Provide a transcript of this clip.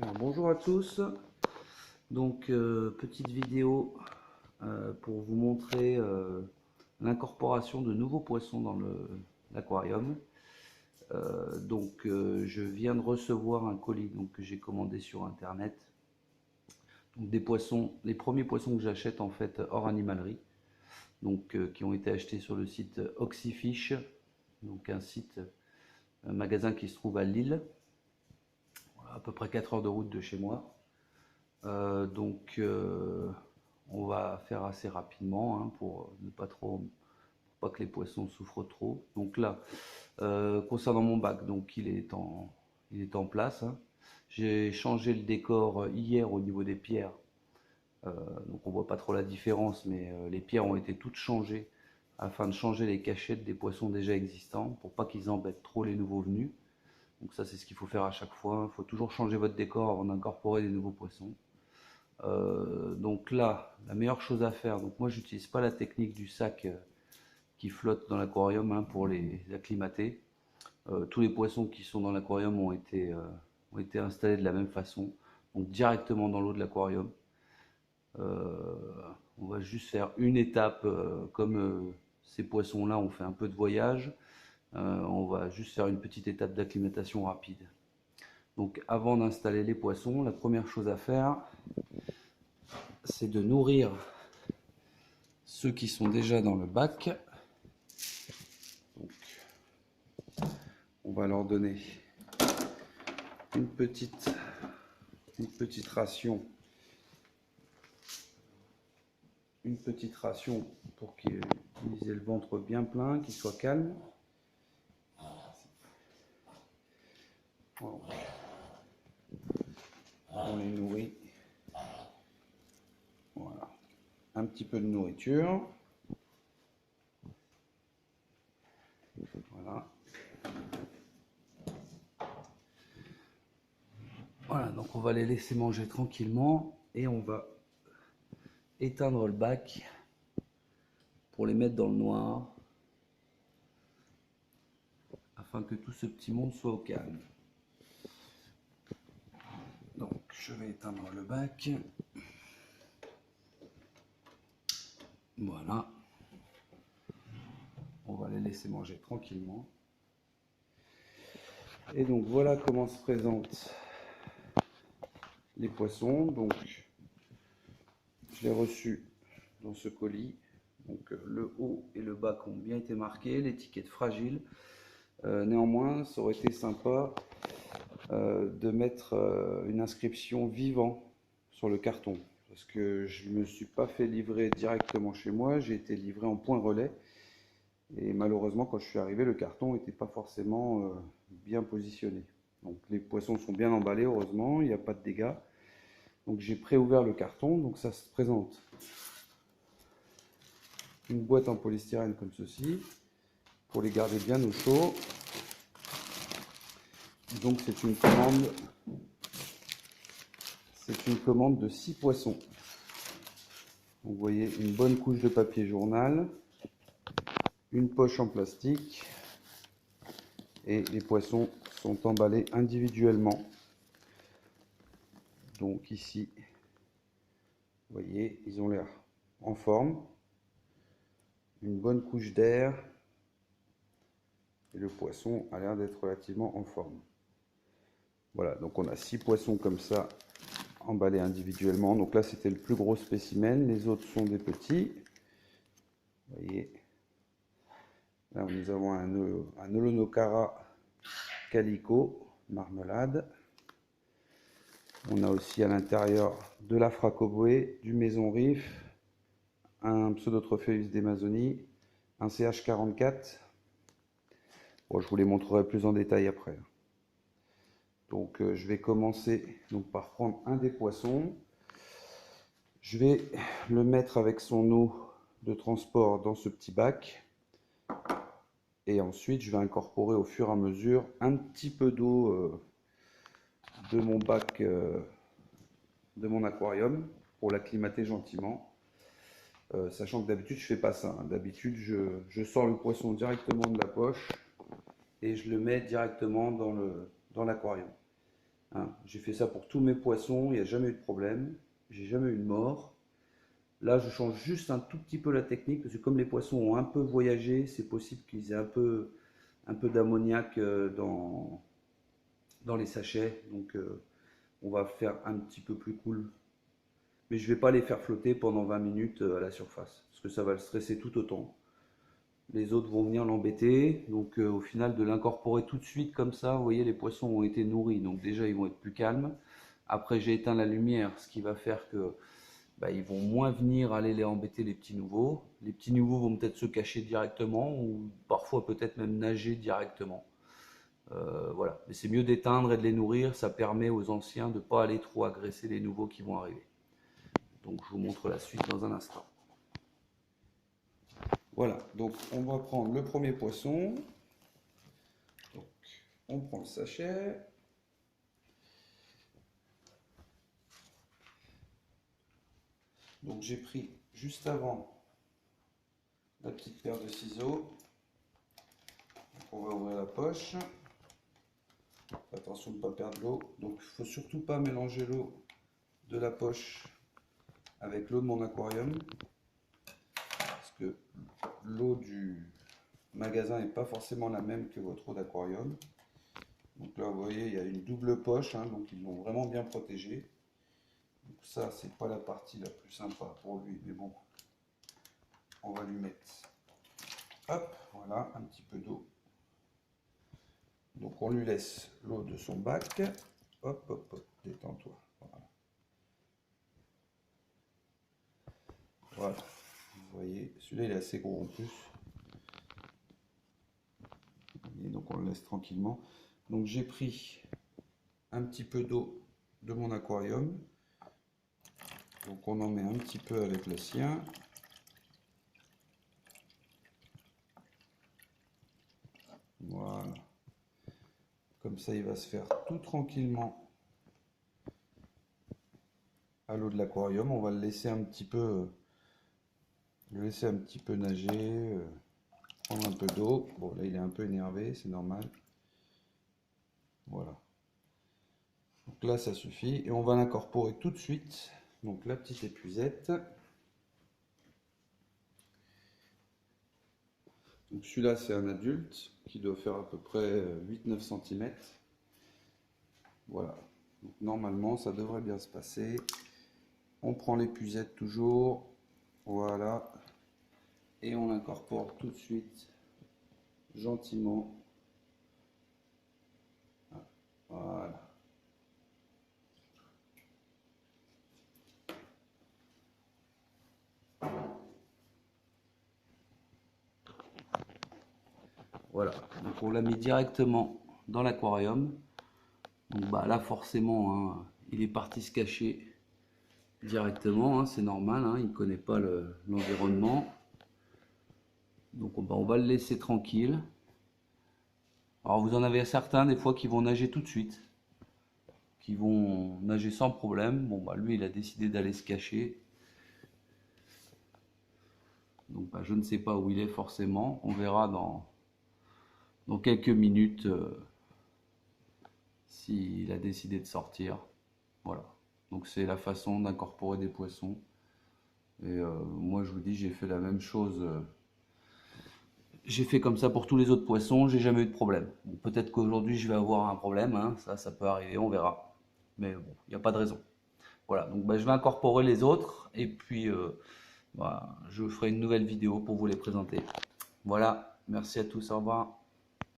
Alors, bonjour à tous, donc petite vidéo pour vous montrer l'incorporation de nouveaux poissons dans l'aquarium. Je viens de recevoir un colis que j'ai commandé sur internet. Donc des poissons, les premiers poissons que j'achète en fait hors animalerie, qui ont été achetés sur le site Oxyfish, donc un magasin qui se trouve à Lille, à peu près 4 heures de route de chez moi. On va faire assez rapidement pour ne pas pas que les poissons souffrent trop. Donc là, concernant mon bac, donc il est en place. J'ai changé le décor hier au niveau des pierres. Donc on voit pas trop la différence, mais les pierres ont été toutes changées afin de changer les cachettes des poissons déjà existants pour pas qu'ils embêtent trop les nouveaux venus. Donc ça, c'est ce qu'il faut faire à chaque fois. Il faut toujours changer votre décor avant d'incorporer des nouveaux poissons. Donc là, la meilleure chose à faire, donc moi j'utilise pas la technique du sac qui flotte dans l'aquarium pour les acclimater. Tous les poissons qui sont dans l'aquarium ont été installés de la même façon, donc directement dans l'eau de l'aquarium. On va juste faire une étape, comme ces poissons là ont fait un peu de voyage, on va juste faire une petite étape d'acclimatation rapide. Donc avant d'installer les poissons, la première chose à faire, c'est de nourrir ceux qui sont déjà dans le bac. Donc, on va leur donner une petite ration, pour qu'ils aient le ventre bien plein, qu'ils soient calmes. On les nourrit. Voilà. Un petit peu de nourriture. Voilà. Voilà, donc on va les laisser manger tranquillement et on va éteindre le bac pour les mettre dans le noir afin que tout ce petit monde soit au calme. Donc je vais éteindre le bac. Voilà. On va les laisser manger tranquillement. Et donc voilà comment se présentent les poissons. Donc je l'ai reçu dans ce colis. Donc le haut et le bas ont bien été marqués, l'étiquette fragile. Néanmoins, ça aurait été sympa de mettre une inscription vivant sur le carton, parce que je ne me suis pas fait livrer directement chez moi, j'ai été livré en point relais, et malheureusement quand je suis arrivé, le carton n'était pas forcément bien positionné. Donc les poissons sont bien emballés, heureusement, il n'y a pas de dégâts. Donc j'ai pré-ouvert le carton, donc ça se présente une boîte en polystyrène comme ceci, pour les garder bien au chaud. Donc c'est une commande de 6 poissons. Donc, vous voyez une bonne couche de papier journal, une poche en plastique, et les poissons sont emballés individuellement. Donc ici, vous voyez, ils ont l'air en forme, une bonne couche d'air, et le poisson a l'air d'être relativement en forme. Voilà, donc on a 6 poissons comme ça, emballés individuellement. Donc là, c'était le plus gros spécimen, les autres sont des petits. Vous voyez, là nous avons un Holonocara calico, marmelade. On a aussi à l'intérieur de la Fracoboé, du Maison Riff, un Pseudotropheus d'Amazonie, un CH44. Bon, je vous les montrerai plus en détail après. Donc je vais commencer par prendre un des poissons. Je vais le mettre avec son eau de transport dans ce petit bac. Et ensuite, je vais incorporer au fur et à mesure un petit peu d'eau de mon bac, de mon aquarium, pour l'acclimater gentiment. Sachant que d'habitude, je ne fais pas ça. D'habitude, je sors le poisson directement de la poche et je le mets directement dans l'aquarium. j'ai fait ça pour tous mes poissons, il n'y a jamais eu de problème, j'ai jamais eu de mort. Là, je change juste un tout petit peu la technique, parce que comme les poissons ont un peu voyagé, c'est possible qu'ils aient un peu d'ammoniac dans les sachets. Donc, on va faire un petit peu plus cool. Mais je ne vais pas les faire flotter pendant 20 minutes à la surface, parce que ça va le stresser tout autant. Les autres vont venir l'embêter. Donc, au final, de l'incorporer tout de suite comme ça, vous voyez, les poissons ont été nourris. Donc, déjà, ils vont être plus calmes. Après, j'ai éteint la lumière, ce qui va faire que ils vont moins venir aller les embêter, les petits nouveaux. Les petits nouveaux vont peut-être se cacher directement ou parfois peut-être même nager directement. Voilà. Mais c'est mieux d'éteindre et de les nourrir. Ça permet aux anciens de ne pas aller trop agresser les nouveaux qui vont arriver. Donc, je vous montre la suite dans un instant. Voilà, donc on va prendre le premier poisson. Donc, on prend le sachet. Donc j'ai pris juste avant la petite paire de ciseaux. Donc, on va ouvrir la poche. Attention de ne pas perdre l'eau. Donc il ne faut surtout pas mélanger l'eau de la poche avec l'eau de mon aquarium. Parce que l'eau du magasin n'est pas forcément la même que votre eau d'aquarium. Donc là vous voyez il y a une double poche, hein, donc ils l'ont vraiment bien protégé. Donc ça c'est pas la partie la plus sympa pour lui, mais bon, on va lui mettre, hop, voilà, un petit peu d'eau. Donc on lui laisse l'eau de son bac, hop, hop, hop, détends-toi, voilà. Voilà, vous voyez, celui-là il est assez gros en plus. Et donc on le laisse tranquillement. Donc j'ai pris un petit peu d'eau de mon aquarium. Donc on en met un petit peu avec le sien. Voilà. Comme ça il va se faire tout tranquillement à l'eau de l'aquarium. On va le laisser un petit peu nager, prendre un peu d'eau. Bon là il est un peu énervé, c'est normal. Voilà. Donc là ça suffit et on va l'incorporer tout de suite. Donc la petite épuisette. Donc celui-là c'est un adulte qui doit faire à peu près 8-9 cm. Voilà. Donc normalement ça devrait bien se passer. On prend l'épuisette toujours. Voilà. Et on l'incorpore tout de suite gentiment. Voilà. Voilà, donc on l'a mis directement dans l'aquarium. Donc là forcément, hein, il est parti se cacher directement, hein, c'est normal, hein, il ne connaît pas l'environnement. Donc on va le laisser tranquille. Alors vous en avez certains des fois qui vont nager tout de suite, qui vont nager sans problème. Bon lui il a décidé d'aller se cacher. Donc je ne sais pas où il est forcément, on verra dans quelques minutes s'il a décidé de sortir. Voilà, donc c'est la façon d'incorporer des poissons. Et moi je vous dis, j'ai fait la même chose. J'ai fait comme ça pour tous les autres poissons, j'ai jamais eu de problème. Bon, peut-être qu'aujourd'hui je vais avoir un problème, hein, ça peut arriver, on verra. Mais bon, il n'y a pas de raison. Voilà, donc je vais incorporer les autres et puis je ferai une nouvelle vidéo pour vous les présenter. Voilà, merci à tous, au revoir.